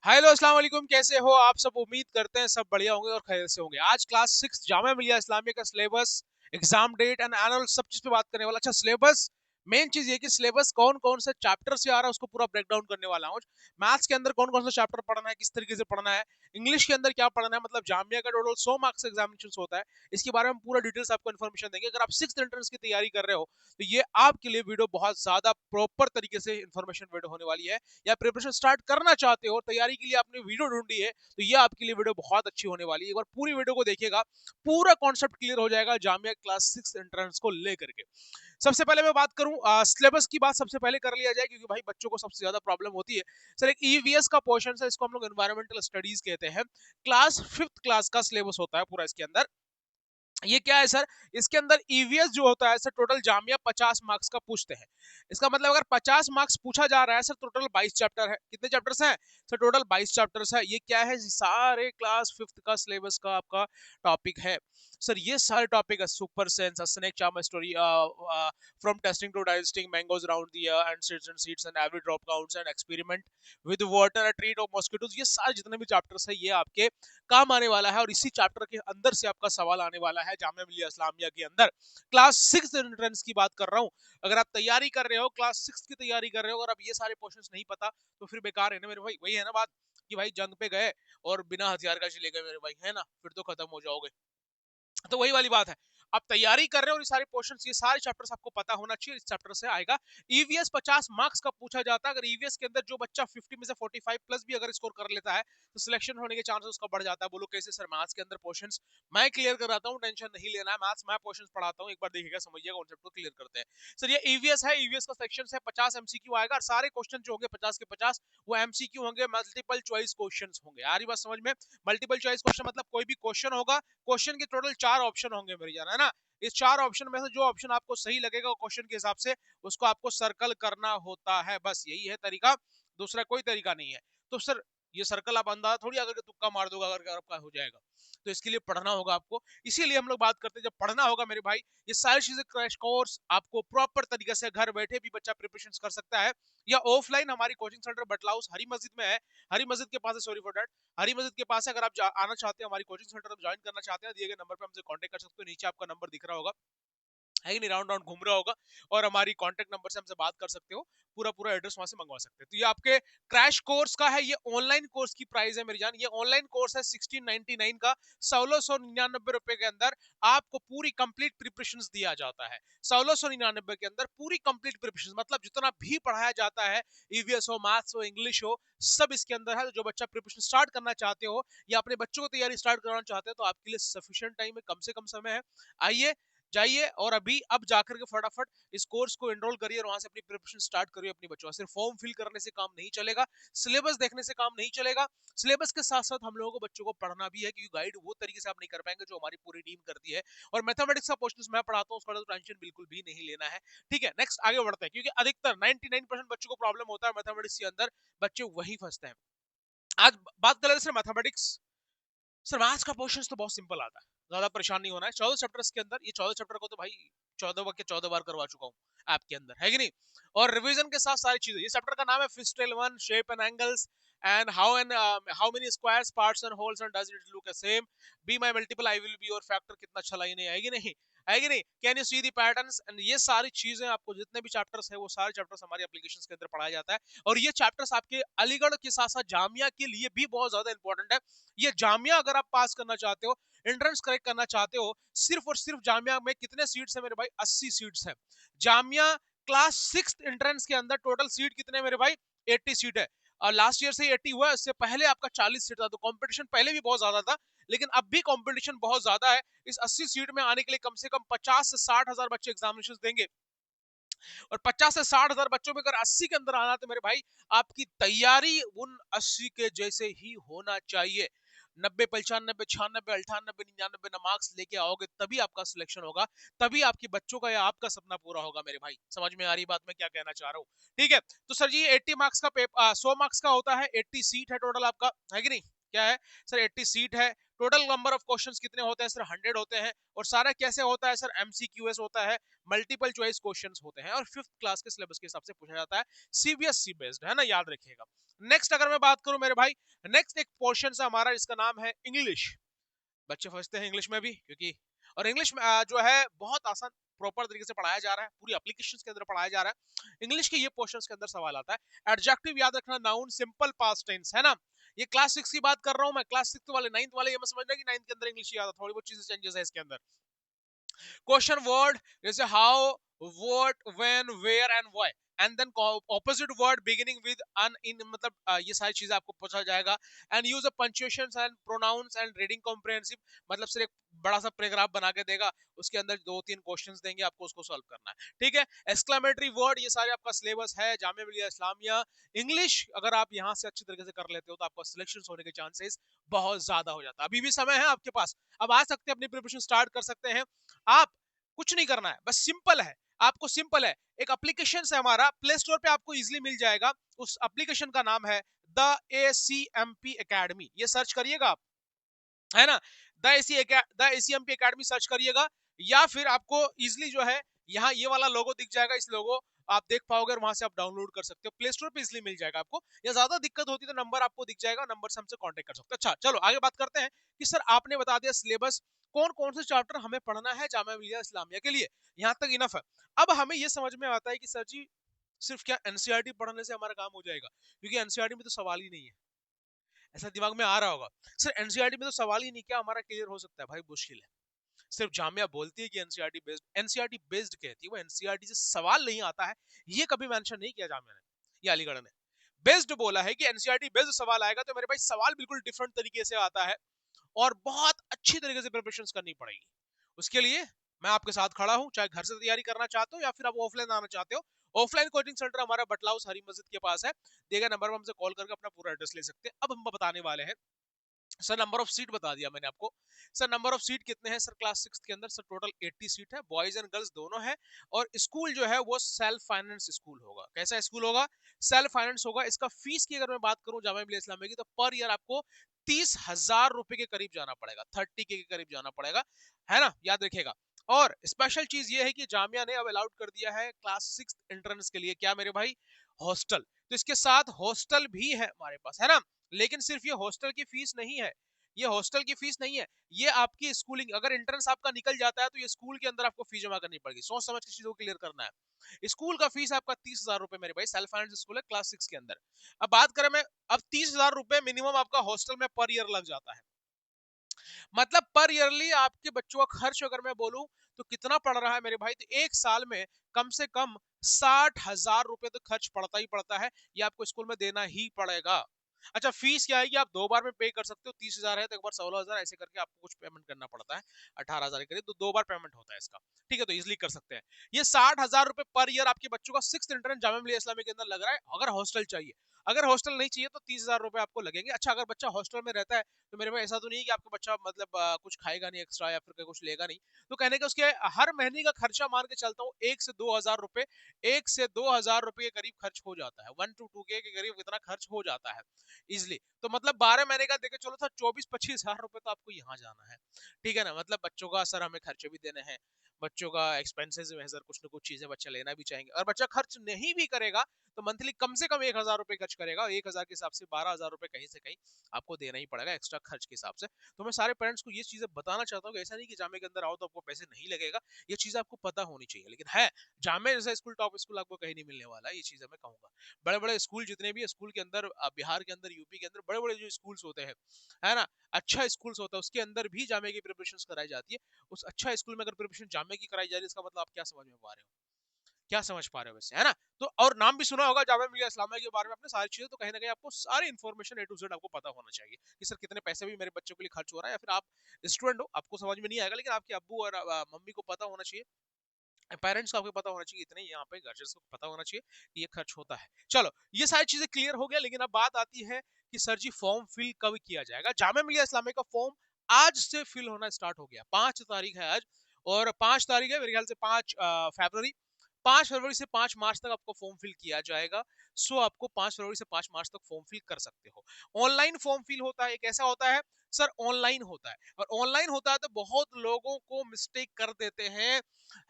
Hello अस्सलाम वालेकुम, कैसे हो आप सब। उम्मीद करते हैं सब बढ़िया होंगे और खैरियत से होंगे। आज क्लास 6 जामिया मिलिया इस्लामिया का syllabus, exam date and annual सब चीज पे बात करने वाला। अच्छा, सिलेबस मेन चीज ये कि सिलेबस कौन कौन से चैप्टर से आ रहा है उसको पूरा ब्रेक डाउन करने वाला हूँ। मैथ्स के अंदर कौन कौन सा चैप्टर पढ़ना है, किस तरीके से पढ़ना है, इंग्लिश के अंदर क्या पढ़ना है, मतलब जामिया का टोटल 100 मार्क्स एग्जामिनेशन होता है। इसके बारे में पूरा डिटेल्स आपको इन्फॉर्मेशन देंगे। अगर आप 6th एंट्रेंस की तैयारी कर रहे हो तो ये आपके लिए वीडियो बहुत ज्यादा प्रॉपर तरीके से इन्फॉर्मेशन वीडियो होने वाली है। या प्रिपरेशन स्टार्ट करना चाहते हो, तैयारी के लिए आपने वीडियो ढूंढी है, तो ये आपके लिए वीडियो बहुत अच्छी होने वाली है। एक बार पूरी वीडियो को देखिएगा, पूरा कॉन्सेप्ट क्लियर हो जाएगा जामिया क्लास 6 एंट्रेंस को लेकर के। सबसे पहले मैं बात करूं सिलेबस की, बात सबसे पहले कर लिया जाए क्योंकि भाई बच्चों को सबसे ज्यादा प्रॉब्लम होती है। सर, एक ईवीएस का पोर्शन है, इसको हम लोग एनवायरमेंटल स्टडीज कहते हैं। क्लास 5th क्लास का सिलेबस होता है पूरा इसके अंदर। ये क्या है सर, इसके अंदर ईवीएस जो होता है सर, टोटल जामिया 50 मार्क्स का पूछते हैं। इसका मतलब अगर 50 मार्क्स पूछा जा रहा है सर, टोटल 22 चैप्टर है। कितने चैप्टर्स हैं सर? टोटल 22 चैप्टर्स है। ये क्या है, सारे क्लास 5th का सिलेबस का आपका टॉपिक है। सर ये सारे टॉपिक है, super sense, snake charm story, from tasting to digesting mangoes around the air and seeds and every drop counts and experiment with water and treat of mosquitoes. ये सारे जितने भी चैप्टर्स है ये आपके काम आने वाला है और इसी चैप्टर के अंदर से आपका सवाल आने वाला है जामिया मिलिया इस्लामिया के अंदर। क्लास 6 एंट्रेंस की बात कर रहा हूँ। अगर आप तैयारी कर रहे हो, क्लास 6 की तैयारी कर रहे हो और अब ये सारे क्वेश्चंस नहीं पता तो फिर बेकार है ना मेरे भाई। वही है ना बात कि भाई जंग पे गए और बिना हथियार का चले गए मेरे भाई, है ना, फिर तो खत्म हो जाओगे। तो वही वाली बात है, आप तैयारी कर रहे हो और ये सारे क्वेश्चंस, ये सारे चैप्टर्स आपको पता होना चाहिए। इस चैप्टर से आएगा ईवीएस 50 मार्क्स का पूछा जाता है। अगर ईवीएस के अंदर जो बच्चा 50 में से 45 प्लस भी अगर स्कोर कर लेता है तो सिलेक्शन होने के चांसेस उसका बढ़ जाता है। बोलो कैसे सर? मैथ्स के अंदर क्वेश्चंस मैं क्लियर कराता हूँ, टेंशन नहीं लेना है। मैथ्स मैं क्वेश्चंस पढ़ाता हूँ, एक बार देखिएगा, समझिएगा, कॉन्सेप्ट को क्लियर करते हैं। सर ये ईवीएस है, ईवीएस का सेक्शन है, 50 एमसीक्यू आएगा और सारे क्वेश्चन जो होंगे 50 के 50 वो एमसीक्यू होंगे, मल्टीपल चॉइस क्वेश्चन होंगे। आ रही बात समझ में? मल्टीपल चॉइस क्वेश्चन मतलब कोई भी क्वेश्चन होगा, क्वेश्चन के टोटल 4 ऑप्शन होंगे मेरी जान, है ना। इस 4 ऑप्शन में से जो ऑप्शन आपको सही लगेगा क्वेश्चन के हिसाब से उसको आपको सर्कल करना होता है। बस यही है तरीका, दूसरा कोई तरीका नहीं है। तो सर ये सर्कल आप अंदाजा थोड़ी अगर के तुक्का मार दोगे अगर आपका हो जाएगा। तो इसके लिए पढ़ना होगा आपको। इसीलिए हम लोग बात करते हैं, जब पढ़ना होगा मेरे भाई, ये सारी चीजें क्रैश कोर्स आपको प्रॉपर तरीके से घर बैठे भी बच्चा प्रिपरेशन कर सकता है या ऑफलाइन हमारी कोचिंग सेंटर बटला हाउस हरी मस्जिद में है। हरी मस्जिद के पास है, सॉरी फॉर दैट, हरी मस्जिद के पास है। अगर आप आना चाहते हैं हमारी कोचिंग सेंटर में ज्वाइन करना चाहते हैं, दिए गए नंबर पे हमसे कांटेक्ट कर सकते हो। नीचे आपका नंबर दिख रहा होगा, है कि नहीं, राउंड राउंड घूम रहा होगा, और हमारी कांटेक्ट नंबर से हमसे बात कर सकते हो। पूरा पूरा एड्रेस वहां से मंगवा सकते हैं। तो ये आपके क्रैश कोर्स का है। ये ऑनलाइन कोर्स की प्राइस है मेरी जान, ये ऑनलाइन कोर्स है 1699 का। 1699 रुपए के अंदर आपको पूरी कंप्लीट प्रिपरेशन दिया जाता है। 1699 के अंदर पूरी कंप्लीट प्रिपरेशन, मतलब जितना भी पढ़ाया जाता है, ईवीएस हो, मैथ्स हो, इंग्लिश हो, सब इसके अंदर है। जो बच्चा प्रिपरेशन स्टार्ट करना चाहते हो या अपने बच्चों को तैयारी स्टार्ट करना चाहते हो तो आपके लिए सफिशिएंट टाइम है, कम से कम समय है। आइए, जाइए और अभी अब जाकर के फटाफट इस कोर्स को एनरोल करिए और वहां से अपनी प्रिपरेशन स्टार्ट करिए अपनी बच्चों का। सिर्फ फॉर्म फिल करने से काम नहीं चलेगा, सिलेबस देखने से काम नहीं चलेगा। सिलेबस के साथ साथ हम लोगों को बच्चों को पढ़ना भी है, क्योंकि गाइड वो तरीके से आप नहीं कर पाएंगे जो हमारी पूरी टीम करती है। और मैथमेटिक्स का पोर्शन मैं पढ़ाता हूँ, उसका तो टेंशन बिल्कुल भी नहीं लेना है। ठीक है, नेक्स्ट आगे बढ़ते हैं, क्योंकि अधिकतर 99% बच्चों को प्रॉब्लम होता है मैथमेटिक्स के अंदर, बच्चे वही फंसते हैं। आज बात कर लेते हैं मैथमेटिक्स। सर मैथ्स का क्वेश्चन तो बहुत सिंपल आता है, ज्यादा परेशान नहीं होना है। 14 चैप्टर्स के अंदर, ये 14 चैप्टर को तो भाई 14 बार के 14 बार करवा चुका हूँ ऐप के अंदर, है कि नहीं। और रिवीजन के साथ सारी चीजें। ये चैप्टर का नाम है fish tale 1, shape and angles and how many squares, parts and holes and does it look the same, be my multiple, I will be your factor. कितना अच्छा लाइन है, आएगी नहीं, आएगी नहीं, can you see the patterns and. ये सारी चीजें आपको, जितने भी चैप्टर्स है वो सारे चैप्टर्स हमारी एप्लीकेशंस के अंदर पढ़ाया जाता है। और ये चैप्टर्स आपके अलीगढ़ के साथ साथ जामिया के लिए भी बहुत ज्यादा इंपॉर्टेंट है। ये जामिया अगर आप पास करना चाहते हो, एंट्रेंस करेक्ट करना चाहते हो, सिर्फ और सिर्फ जामिया में कितने सीट्स है मेरे भाई? 80 सीट्स है। जामिया क्लास 6 एंट्रेंस के अंदर टोटल सीट कितने हैं मेरे भाई? 80 सीट है। और लास्ट ईयर से 80 हुआ है, उससे पहले आपका 40 सीट था। तो कंपटीशन पहले भी बहुत ज्यादा था, लेकिन अब भी कंपटीशन बहुत ज्यादा है। इस 80 सीट में आने के लिए कम से कम 50 से 60 हजार बच्चे एग्जामिनेशन देंगे। और 50 से 60 हजार बच्चों में अगर 80 के अंदर आना तो मेरे भाई आपकी तैयारी उन 80 के जैसे ही होना चाहिए। 90, 95, 96, 98, 99 मार्क्स लेके आओगे तभी आपका सिलेक्शन होगा, तभी आपके बच्चों का या आपका सपना पूरा होगा मेरे भाई। समझ में आ रही बात मैं क्या कहना चाह रहा हूँ? ठीक है, तो सर जी 80 मार्क्स का पेपर, 100 मार्क्स का होता है, 80 सीट है टोटल आपका, है कि नहीं? क्या है सर? 80 सीट है टोटल नंबर ऑफ क्वेश्चंस कितने होते हैं सर? 100 होते हैं। और सारा कैसे होता है सर? एमसीक्यूएस होता है, मल्टीपल चॉइस क्वेश्चंस होते हैं और 5th क्लास के सिलेबस के हिसाब से पूछा जाता है, सीबीएसई बेस्ड है ना, याद रखिएगा। नेक्स्ट अगर मैं बात करूं मेरे भाई, नेक्स्ट एक पोर्शन है हमारा, इसका नाम है इंग्लिश। बच्चे फंसते हैं इंग्लिश में भी, क्योंकि और इंग्लिश में जो है बहुत आसान प्रॉपर तरीके से पढ़ाया जा रहा है, पूरी एप्लीकेशंस के अंदर पढ़ाया जा रहा है। इंग्लिश के ये पोर्शंस के अंदर सवाल आता है। एडजेक्टिव याद रखना, नाउन, सिंपल पास्ट टेंस, है ना। ये क्लास 6 की बात कर रहा हूं मैं, क्लास 6 वाले 9th वाले ये मत समझना कि 9th के अंदर इंग्लिश याद है, थोड़ी बहुत चीजें चेंजेस है इसके अंदर। क्वेश्चन वर्ड जैसे how, what, when, where and why, and then opposite word beginning with un in, मतलब ये सारी चीजें आपको पूछा जाएगा। And use of punctuations and pronouns and reading comprehensive, मतलब सिर्फ एक बड़ा सा पैराग्राफ बना के देगा, उसके अंदर 2-3 क्वेश्चंस देंगे आपको, उसको सॉल्व करना है, ठीक है। एक्सक्लेमेटरी वर्ड, ये सारे आपका सिलेबस है जामिया मिलिया इस्लामिया इंग्लिश। अगर आप यहाँ से अच्छी तरीके से कर लेते हो तो आपका सिलेक्शन होने के चांसेस बहुत ज्यादा हो जाता है। अभी भी समय है आपके पास, अब आ सकते हैं, अपनी प्रिपरेशन स्टार्ट कर सकते हैं आप। कुछ नहीं करना है, बस सिंपल है, आपको सिंपल है, एक एप्लीकेशन है हमारा, प्ले स्टोर पे आपको इजीली मिल जाएगा। उस एप्लीकेशन का नाम है द एसीएमपी एकेडमी, ये सर्च करिएगा आप, है ना। द एसीएमपी एकेडमी सर्च करिएगा, या फिर आपको इजीली जो है यहाँ ये वाला लोगो दिख जाएगा, इस लोगो आप देख पाओगे और वहां से आप डाउनलोड कर सकते हो, प्ले स्टोर पे इजीली मिल जाएगा आपको। या ज्यादा दिक्कत होती है तो नंबर आपको दिख जाएगा, नंबर से हमसे कांटेक्ट कर सकते हो। अच्छा चलो आगे बात करते हैं कि सर आपने बता दिया सिलेबस, कौन कौन से चैप्टर हमें पढ़ना है जामिया मिलिया इस्लामिया के लिए, यहाँ तक इनफ है। अब हमें ये समझ में आता है कि सर जी सिर्फ क्या एनसीईआरटी पढ़ने से हमारा काम हो जाएगा, क्योंकि एनसीईआरटी में तो सवाल ही नहीं है, ऐसा दिमाग में आ रहा होगा। सर एनसीईआरटी में तो सवाल ही नहीं, क्या हमारा क्लियर हो सकता है? भाई मुश्किल है। सिर्फ जामिया बोलती है कि एनसीईआरटी बेस्ड कहती है, वो एनसीईआरटी से सवाल नहीं आता है, ये कभी मेंशन नहीं किया जामिया ने या अलीगढ़ ने। बेस्ड बोला है कि एनसीईआरटी बेस्ड सवाल आएगा, तो मेरे भाई सवाल बिल्कुल डिफरेंट तरीके से आता है और बहुत अच्छी तरीके से प्रिपरेशन करनी पड़ेगी। उसके लिए मैं आपके साथ खड़ा हूं, चाहे घर से तैयारी करना चाहते हो या फिर आप ऑफलाइन आना चाहते हो। ऑफलाइन कोचिंग सेंटर हमारा बटला हाउस हरी मस्जिद के पास है, दिए गए नंबर पर हमसे कॉल करके अपना पूरा एड्रेस ले सकते हैं। अब हम बताने वाले हैं सर, नंबर ऑफ सीट बता दिया मैंने आपको। सर नंबर ऑफ सीट कितने हैं सर क्लास 6 के अंदर? सर टोटल 80 सीट है, बॉयज एंड गर्ल्स दोनों है। और स्कूल जो है वो सेल्फ फाइनेंस स्कूल होगा। कैसा स्कूल होगा? सेल्फ फाइनेंस होगा। इसका फीस की अगर मैं बात करूं जामिया मिलिया इस्लामिया की, तो पर ईयर आपको 30,000 रुपए के करीब जाना पड़ेगा, 30K के करीब जाना पड़ेगा, है ना, याद रखिएगा। और स्पेशल चीज ये है कि जामिया ने अब अलाउड कर दिया है क्लास 6 एंट्रेंस के लिए, क्या मेरे भाई? हॉस्टल। तो इसके साथ हॉस्टल भी है हमारे पास, है ना। लेकिन सिर्फ ये हॉस्टल की फीस नहीं है, ये हॉस्टल की फीस नहीं है, ये आपकी स्कूलिंग, अगर एंट्रेंस आपका निकल जाता है तो ये स्कूल के अंदर आपको फीस जमा करनी पड़ेगी। सोच समझ के चीजों को क्लियर करना है। स्कूल का फीस आपका 30,000 रुपए मेरे भाई, सेल्फ फाइनेंस स्कूल है क्लास 6 के अंदर। अब बात करें मैं, अब 30,000 रुपए मिनिमम आपका हॉस्टल में पर ईयर लग जाता है। मतलब पर ईयरली आपके बच्चों का खर्च अगर मैं बोलूं तो कितना पड़ रहा है मेरे भाई? तो एक साल में कम से कम 60,000 रुपए तो खर्च पड़ता ही पड़ता है, ये आपको स्कूल में देना ही पड़ेगा। अच्छा फीस क्या आएगी? आप 2 बार में पे कर सकते हो, 30,000 है तो एक बार 16,000, ऐसे करके आपको कुछ पेमेंट करना पड़ता है, 18,000 के करीब, तो 2 बार पेमेंट होता है इसका, ठीक है। तो इजिली कर सकते हैं। ये 60,000 रुपए पर ईयर आपके बच्चों का 6th इंटरनेट जामिया मिलिया इस्लामिया के अंदर लग रहा है, अगर हॉस्टल चाहिए। अगर हॉस्टल नहीं चाहिए तो 30,000 रुपए आपको लगेंगे। अच्छा अगर बच्चा हॉस्टल में रहता है तो मेरे भाई ऐसा तो नहीं है कि आपका बच्चा मतलब कुछ खाएगा नहीं एक्स्ट्रा या फिर कुछ लेगा नहीं। तो कहने का उसके हर महीने का खर्चा मान के चलता हूँ 1 से 2 हजार रुपए, 1 से 2 हजार रुपए के करीब खर्च हो जाता है, 1 to 2K के करीब इतना खर्च हो जाता है इजिली। तो मतलब 12 महीने का देखे चलो था, 24-25 हजार रुपए तो आपको यहाँ जाना है, ठीक है ना। मतलब बच्चों का सर हमें खर्चे भी देने हैं, बच्चों का एक्सपेंसेस में सर कुछ ना कुछ चीजें बच्चा लेना भी चाहेंगे, और बच्चा खर्च नहीं भी करेगा तो मंथली कम से कम 1,000 रुपए खर्च करेगा, 1,000 के हिसाब से 12,000 रुपए कहीं से कहीं आपको देना ही पड़ेगा एक्स्ट्रा खर्च के हिसाब से। तो मैं सारे पेरेंट्स को ये चीजें बताना चाहता हूँ कि ऐसा नहीं कि जामे के अंदर आओ तो आपको पैसे नहीं लगेगा, ये चीज आपको पता होनी चाहिए। लेकिन है, जामे जैसा स्कूल टॉप स्कूल आपको कहीं नहीं मिलने वाला, ये चीज मैं कहूंगा। बड़े बड़े स्कूल जितने भी स्कूल के अंदर बिहार के अंदर, यूपी के अंदर बड़े बड़े जो स्कूल्स होते हैं, है ना, अच्छा स्कूल्स होता है, उसके अंदर भी जामे की प्रिपरेशन कराई जाती है। उस अच्छा स्कूल में अगर प्रिपरेशन जामे की कराई जा रही है, इसका मतलब आप क्या समझ में पा रहे हो? क्या समझ पा रहे हो वैसे, है ना। तो और नाम भी सुना होगा जामिया मिलिया इस्लामिया के बारे में आपने, सारी चीजें, तो कहीं ना कहीं आपको सारी इन्फॉर्मेशन A to Z आपको पता होना चाहिए कि सर कितने पैसे भी मेरे बच्चों के लिए खर्च हो रहा है, या फिर आप स्टूडेंट हो आपको समझ में नहीं आएगा, लेकिन आपके अब्बू और मम्मी को पता होना चाहिए, पेरेंट्स को आपको पता होना चाहिए, इतने यहाँ पे गार्जियंस को पता होना चाहिए कि ये खर्च होता है। चलो ये सारी चीजें क्लियर हो गया, लेकिन अब बात आती है कि सर जी फॉर्म फिल कब किया जाएगा? जामिया मिलिया इस्लामिया का फॉर्म आज से फिल होना स्टार्ट हो गया, 5 तारीख है आज, और 5 तारीख है मेरे ख्याल से 5 फरवरी, 5 फरवरी से 5 मार्च तक आपको फॉर्म फिल किया जाएगा। सो आपको 5 फरवरी से 5 मार्च तक फॉर्म फिल कर सकते हो। ऑनलाइन फॉर्म फिल होता है, कैसा होता है सर? ऑनलाइन होता है, और ऑनलाइन होता है तो बहुत लोगों को मिस्टेक कर देते हैं,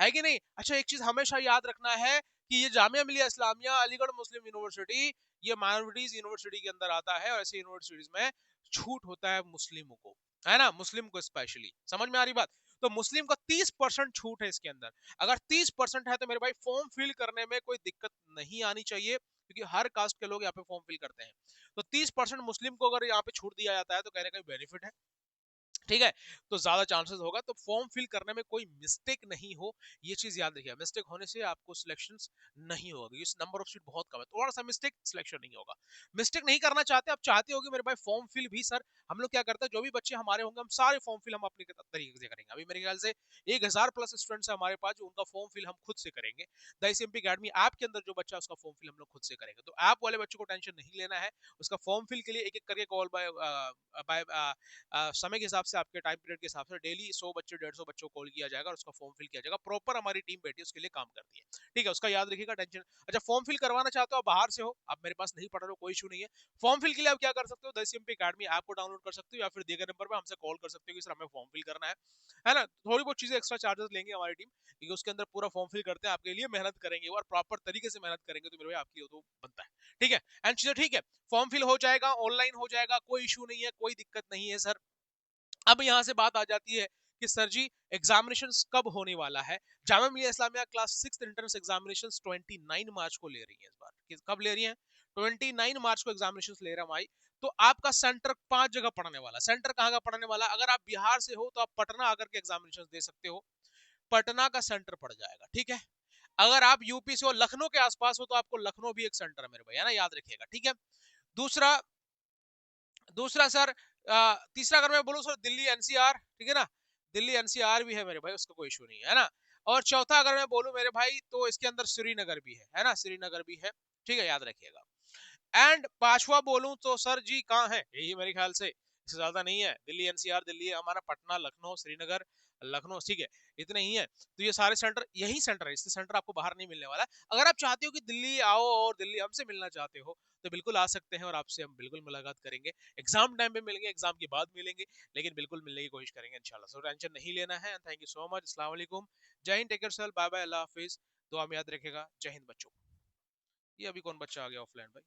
है कि नहीं? अच्छा, एक चीज हमेशा याद रखना है कि ये जामिया मिलिया इस्लामिया अलीगढ़ मुस्लिम यूनिवर्सिटी, ये माइनॉरिटीज यूनिवर्सिटी के अंदर आता है, और ऐसे यूनिवर्सिटीज में छूट होता है मुस्लिमों को, है ना, मुस्लिम को स्पेशली। समझ में आ रही बात? तो मुस्लिम का 30% छूट है इसके अंदर। अगर 30% है तो मेरे भाई फॉर्म फिल करने में कोई दिक्कत नहीं आनी चाहिए, क्योंकि हर कास्ट के लोग यहाँ पे फॉर्म फिल करते हैं। तो 30% मुस्लिम को अगर यहाँ पे छूट दिया जाता है तो कहने का बेनिफिट है, ठीक है? तो ज्यादा चांसेस होगा, तो फॉर्म फिल करने में कोई मिस्टेक नहीं हो, ये चीज याद रखिए। मिस्टेक होने से आपको सिलेक्शन नहीं होगा, इस नंबर ऑफ सीट बहुत कम है, थोड़ा सा मिस्टेक सिलेक्शन नहीं होगा। मिस्टेक नहीं करना चाहते, आप चाहते हो कि मेरे भाई फॉर्म फिल भी सर हम लोग क्या करते हैं, जो भी बच्चे हमारे होंगे हम सारे फॉर्म फिल हम अपने तरीके से करेंगे। अभी मेरे ख्याल से 1000+ स्टूडेंट्स है हमारे पास, जो उनका फॉर्म फिल हम खुद से करेंगे। द एसएमपी अकेडमी ऐप के अंदर जो बच्चा उसका फॉर्म फिल हम लोग खुद से करेंगे, तो ऐप वाले बच्चों को टेंशन नहीं लेना है। उसका फॉर्म फिल के लिए एक एक करके कॉल बाय समय के हिसाब से, आपके टाइम पीरियड के हिसाब से डेली 100 बच्चे 150 बच्चों को कॉल किया जाएगा और उसका फॉर्म फिल किया जाएगा। प्रॉपर हमारी टीम बैठी है उसके लिए काम करती है, ठीक है? उसका याद रखिएगा, टेंशन। अच्छा, फॉर्म फिल करवाना चाहते हो, आप बाहर से हो, आप मेरे पास नहीं पढ़ रहे हो, कोई इशू नहीं है। फॉर्म फिल के लिए आप क्या कर सकते हो, दसीएमपी अकेडमी ऐप को डाउनलोड कर सकते हो, या फिर दिए गए नंबर पर हमसे कॉल कर सकते हो कि सर हमें फॉर्म फिल करना है ना? थोड़ी बहुत चीजें एक्स्ट्रा चार्जेस लेंगे हमारी टीम, क्योंकि उसके अंदर पूरा फॉर्म फिल करते हैं आपके लिए, मेहनत करेंगे और प्रॉपर तरीके से मेहनत करेंगे, तो मेरे भाई आपकी तो बनता है, ठीक है? एंड चीजें ठीक है, फॉर्म फिल हो जाएगा, ऑनलाइन हो जाएगा, कोई इशू नहीं है, कोई दिक्कत नहीं है सर। अब यहाँ से बात आ जाती है कि सर जी एग्जामिनेशन कब होने वाला है? Jamia Millia Islamia class 6 entrance examination 29 मार्च को ले रही है। इस बार कब ले रही है? 29 मार्च को एग्जामिनेशन ले रहा हूँ। तो आपका सेंटर 5 जगह पड़ने वाला। सेंटर कहाँ का पड़ने वाला? अगर आप बिहार से हो तो आप पटना आकर के एग्जामिनेशन दे सकते हो, पटना का सेंटर पड़ जाएगा, ठीक है? अगर आप यूपी से हो, लखनऊ के आसपास हो, तो आपको लखनऊ भी एक सेंटर है मेरे भाई, है ना, याद रखिएगा, ठीक है? दूसरा दूसरा सर, तीसरा अगर मैं बोलूं सर, दिल्ली एनसीआर, ठीक है ना, दिल्ली एनसीआर भी है मेरे भाई, उसका कोई इशू नहीं है ना? और चौथा अगर मैं बोलूं मेरे भाई, तो इसके अंदर श्रीनगर भी है ना, श्रीनगर भी है, ठीक है, याद रखिएगा। एंड पांचवा बोलूं तो सर जी कहाँ है, यही मेरे ख्याल से, इससे ज्यादा नहीं है। दिल्ली एनसीआर, दिल्ली है हमारा, पटना, लखनऊ, श्रीनगर, लखनऊ, ठीक है, इतने ही है। तो ये सारे सेंटर, यही सेंटर है, इससे सेंटर आपको बाहर नहीं मिलने वाला है। अगर आप चाहते हो कि दिल्ली आओ और दिल्ली हमसे मिलना चाहते हो, तो बिल्कुल आ सकते हैं, और आपसे हम बिल्कुल मुलाकात करेंगे। एग्जाम टाइम पे मिलेंगे, एग्जाम के बाद मिलेंगे, लेकिन बिल्कुल मिलने की कोशिश करेंगे इंशाल्लाह। सो टेंशन नहीं लेना है। Thank you so much. अस्सलाम वालेकुम, जय हिंद, take care self, bye bye, Allah हाफिज। दुआ में याद रखेगा। जय हिंद बच्चों। ये अभी कौन बच्चा आ गया ऑफलाइन भाई?